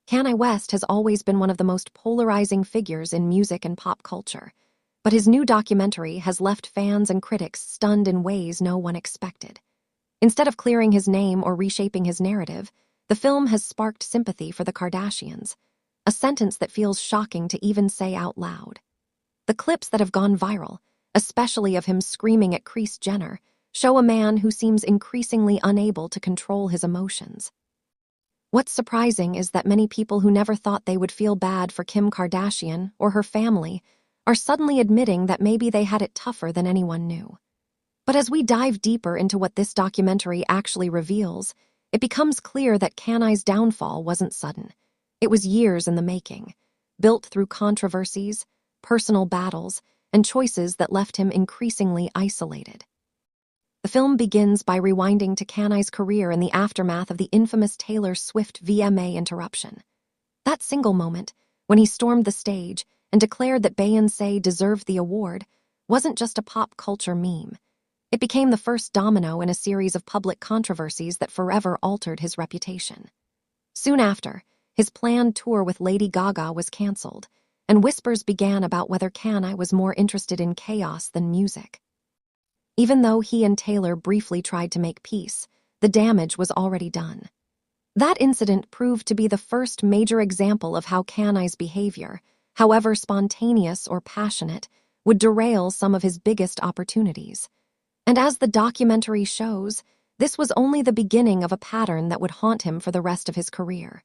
Kanye West has always been one of the most polarizing figures in music and pop culture, but his new documentary has left fans and critics stunned in ways no one expected. Instead of clearing his name or reshaping his narrative, the film has sparked sympathy for the Kardashians, a sentence that feels shocking to even say out loud. The clips that have gone viral, especially of him screaming at Kris Jenner, show a man who seems increasingly unable to control his emotions. What's surprising is that many people who never thought they would feel bad for Kim Kardashian or her family are suddenly admitting that maybe they had it tougher than anyone knew. But as we dive deeper into what this documentary actually reveals, it becomes clear that Kanye's downfall wasn't sudden. It was years in the making, built through controversies, personal battles, and choices that left him increasingly isolated. The film begins by rewinding to Kanye's career in the aftermath of the infamous Taylor Swift VMA interruption. That single moment, when he stormed the stage and declared that Beyoncé deserved the award, wasn't just a pop culture meme. It became the first domino in a series of public controversies that forever altered his reputation. Soon after, his planned tour with Lady Gaga was canceled, and whispers began about whether Kanye was more interested in chaos than music. Even though he and Taylor briefly tried to make peace, the damage was already done. That incident proved to be the first major example of how Kanye's behavior, however spontaneous or passionate, would derail some of his biggest opportunities. And as the documentary shows, this was only the beginning of a pattern that would haunt him for the rest of his career.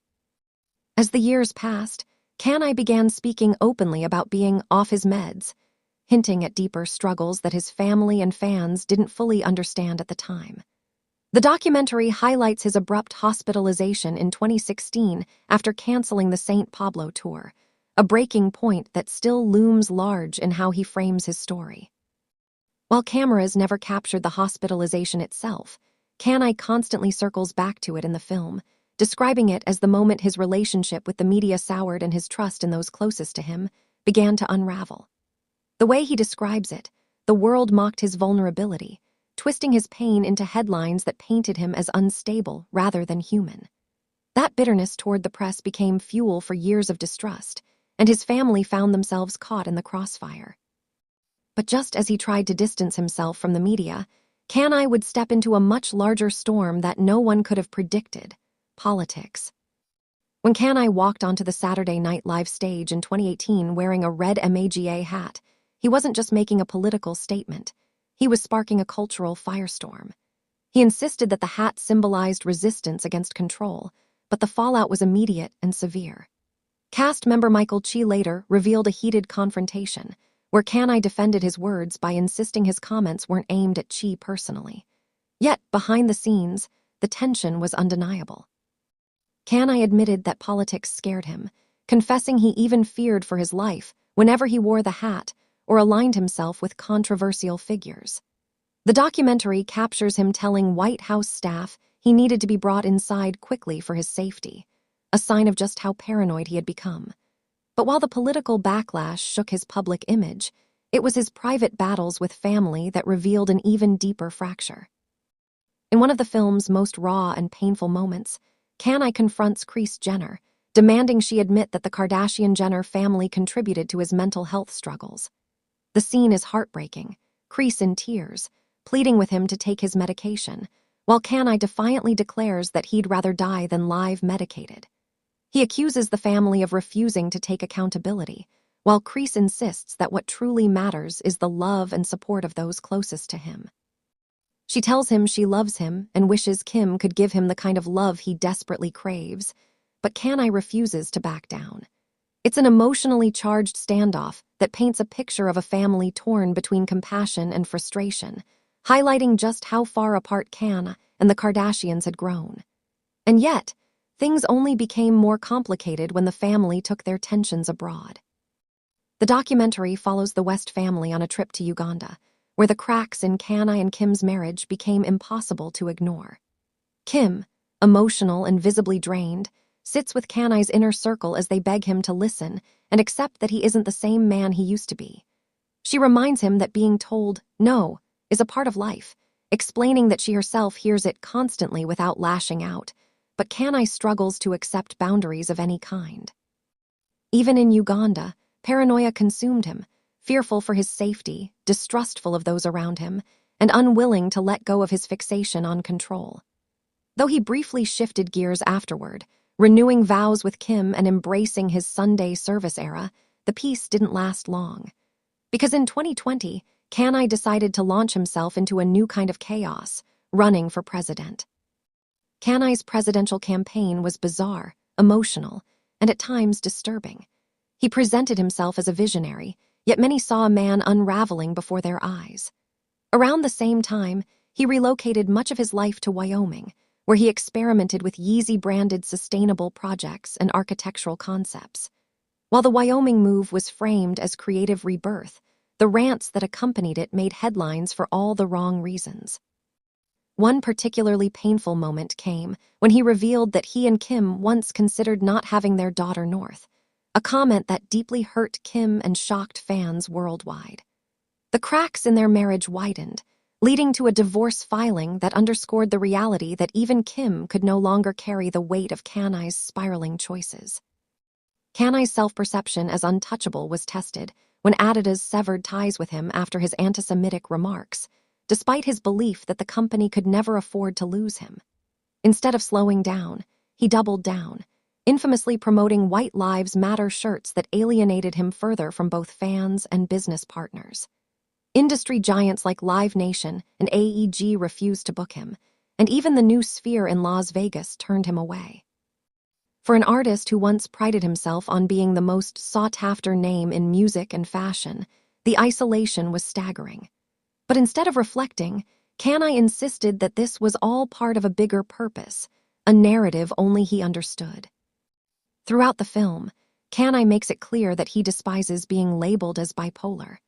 As the years passed, Kanye began speaking openly about being off his meds, hinting at deeper struggles that his family and fans didn't fully understand at the time. The documentary highlights his abrupt hospitalization in 2016 after canceling the St. Pablo tour, a breaking point that still looms large in how he frames his story. While cameras never captured the hospitalization itself, Kanye constantly circles back to it in the film, describing it as the moment his relationship with the media soured and his trust in those closest to him began to unravel. The way he describes it, the world mocked his vulnerability, twisting his pain into headlines that painted him as unstable rather than human. That bitterness toward the press became fuel for years of distrust, and his family found themselves caught in the crossfire. But just as he tried to distance himself from the media, Kanye would step into a much larger storm that no one could have predicted: politics. When Kanye walked onto the Saturday Night Live stage in 2018 wearing a red MAGA hat, he wasn't just making a political statement, he was sparking a cultural firestorm. He insisted that the hat symbolized resistance against control, but the fallout was immediate and severe. Cast member Michael Chi later revealed a heated confrontation, where Kanye defended his words by insisting his comments weren't aimed at Chi personally. Yet, behind the scenes, the tension was undeniable. Kanye admitted that politics scared him, confessing he even feared for his life whenever he wore the hat or aligned himself with controversial figures. The documentary captures him telling White House staff he needed to be brought inside quickly for his safety, a sign of just how paranoid he had become. But while the political backlash shook his public image, it was his private battles with family that revealed an even deeper fracture. In one of the film's most raw and painful moments, Kanye confronts Kris Jenner, demanding she admit that the Kardashian-Jenner family contributed to his mental health struggles. The scene is heartbreaking, Kris in tears, pleading with him to take his medication, while Kanye defiantly declares that he'd rather die than live medicated. He accuses the family of refusing to take accountability, while Kris insists that what truly matters is the love and support of those closest to him. She tells him she loves him and wishes Kim could give him the kind of love he desperately craves, but Kanye refuses to back down. It's an emotionally charged standoff that paints a picture of a family torn between compassion and frustration, highlighting just how far apart Kanye and the Kardashians had grown. And yet, things only became more complicated when the family took their tensions abroad. The documentary follows the West family on a trip to Uganda, where the cracks in Kanye and Kim's marriage became impossible to ignore. Kim, emotional and visibly drained, sits with Kanye's inner circle as they beg him to listen and accept that he isn't the same man he used to be. She reminds him that being told no is a part of life, explaining that she herself hears it constantly without lashing out, but Kanye struggles to accept boundaries of any kind. Even in Uganda, paranoia consumed him, fearful for his safety, distrustful of those around him, and unwilling to let go of his fixation on control. Though he briefly shifted gears afterward, renewing vows with Kim and embracing his Sunday service era, the peace didn't last long. Because in 2020, Kanye decided to launch himself into a new kind of chaos, running for president. Kanye's presidential campaign was bizarre, emotional, and at times disturbing. He presented himself as a visionary, yet many saw a man unraveling before their eyes. Around the same time, he relocated much of his life to Wyoming, where he experimented with Yeezy-branded sustainable projects and architectural concepts. While the Wyoming move was framed as creative rebirth, the rants that accompanied it made headlines for all the wrong reasons. One particularly painful moment came when he revealed that he and Kim once considered not having their daughter North, a comment that deeply hurt Kim and shocked fans worldwide. The cracks in their marriage widened, leading to a divorce filing that underscored the reality that even Kim could no longer carry the weight of Kanye's spiraling choices. Kanye's self-perception as untouchable was tested when Adidas severed ties with him after his anti-Semitic remarks, despite his belief that the company could never afford to lose him. Instead of slowing down, he doubled down, infamously promoting White Lives Matter shirts that alienated him further from both fans and business partners. Industry giants like Live Nation and AEG refused to book him, and even the new Sphere in Las Vegas turned him away. For an artist who once prided himself on being the most sought-after name in music and fashion, the isolation was staggering. But instead of reflecting, Kanye insisted that this was all part of a bigger purpose, a narrative only he understood. Throughout the film, Kanye makes it clear that he despises being labeled as bipolar.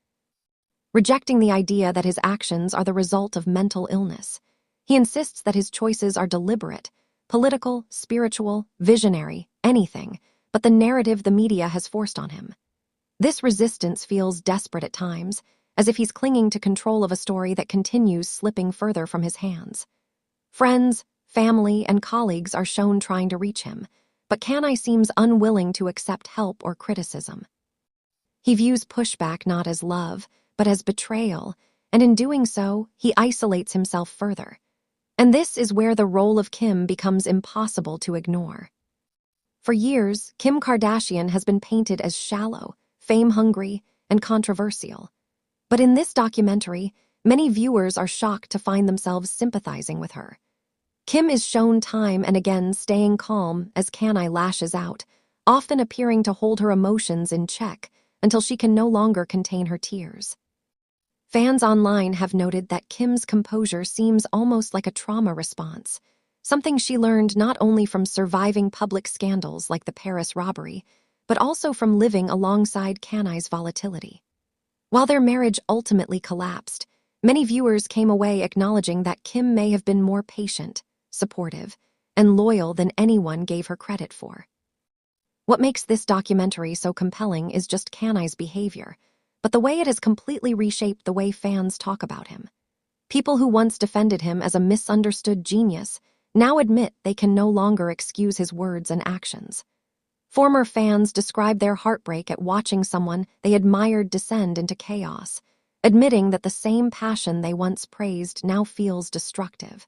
Rejecting the idea that his actions are the result of mental illness, he insists that his choices are deliberate, political, spiritual, visionary, anything, but the narrative the media has forced on him. This resistance feels desperate at times, as if he's clinging to control of a story that continues slipping further from his hands. Friends, family, and colleagues are shown trying to reach him, but Kanye seems unwilling to accept help or criticism. He views pushback not as love, but as betrayal, and in doing so, he isolates himself further. And this is where the role of Kim becomes impossible to ignore. For years, Kim Kardashian has been painted as shallow, fame-hungry, and controversial. But in this documentary, many viewers are shocked to find themselves sympathizing with her. Kim is shown time and again staying calm as Kanye lashes out, often appearing to hold her emotions in check until she can no longer contain her tears. Fans online have noted that Kim's composure seems almost like a trauma response, something she learned not only from surviving public scandals like the Paris robbery, but also from living alongside Kanye's volatility. While their marriage ultimately collapsed, many viewers came away acknowledging that Kim may have been more patient, supportive, and loyal than anyone gave her credit for. What makes this documentary so compelling is just Kanye's behavior, but the way it has completely reshaped the way fans talk about him. People who once defended him as a misunderstood genius now admit they can no longer excuse his words and actions. Former fans describe their heartbreak at watching someone they admired descend into chaos, admitting that the same passion they once praised now feels destructive.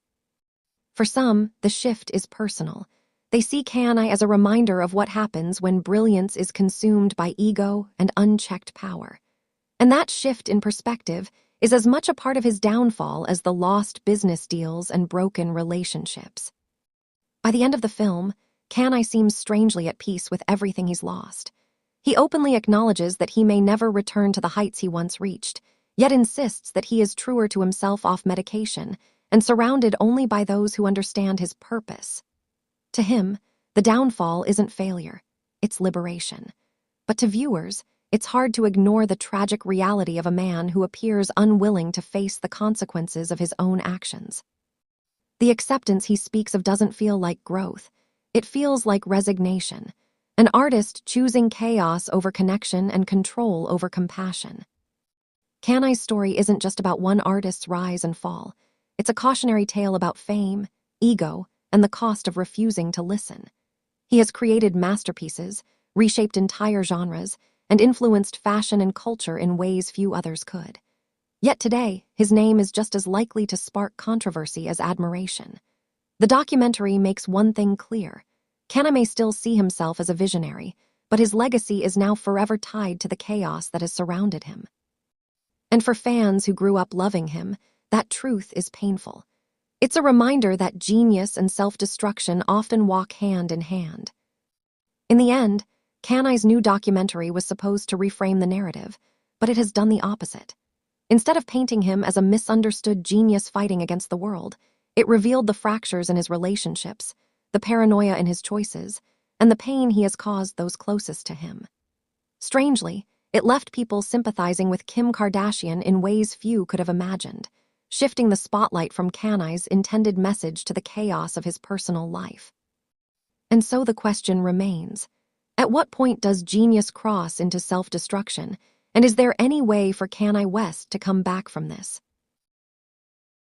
For some, the shift is personal. They see Kanye as a reminder of what happens when brilliance is consumed by ego and unchecked power. And that shift in perspective is as much a part of his downfall as the lost business deals and broken relationships. By the end of the film, Kanye seems strangely at peace with everything he's lost. He openly acknowledges that he may never return to the heights he once reached, yet insists that he is truer to himself off medication and surrounded only by those who understand his purpose. To him, the downfall isn't failure, it's liberation. But to viewers, it's hard to ignore the tragic reality of a man who appears unwilling to face the consequences of his own actions. The acceptance he speaks of doesn't feel like growth. It feels like resignation, an artist choosing chaos over connection and control over compassion. Kanye's story isn't just about one artist's rise and fall. It's a cautionary tale about fame, ego, and the cost of refusing to listen. He has created masterpieces, reshaped entire genres, and influenced fashion and culture in ways few others could. Yet today, his name is just as likely to spark controversy as admiration. The documentary makes one thing clear. Kanye may still see himself as a visionary, but his legacy is now forever tied to the chaos that has surrounded him. And for fans who grew up loving him, that truth is painful. It's a reminder that genius and self-destruction often walk hand in hand. In the end, Kanye's new documentary was supposed to reframe the narrative, but it has done the opposite. Instead of painting him as a misunderstood genius fighting against the world, it revealed the fractures in his relationships, the paranoia in his choices, and the pain he has caused those closest to him. Strangely, it left people sympathizing with Kim Kardashian in ways few could have imagined, shifting the spotlight from Kanye's intended message to the chaos of his personal life. And so the question remains, at what point does genius cross into self-destruction, and is there any way for Kanye West to come back from this?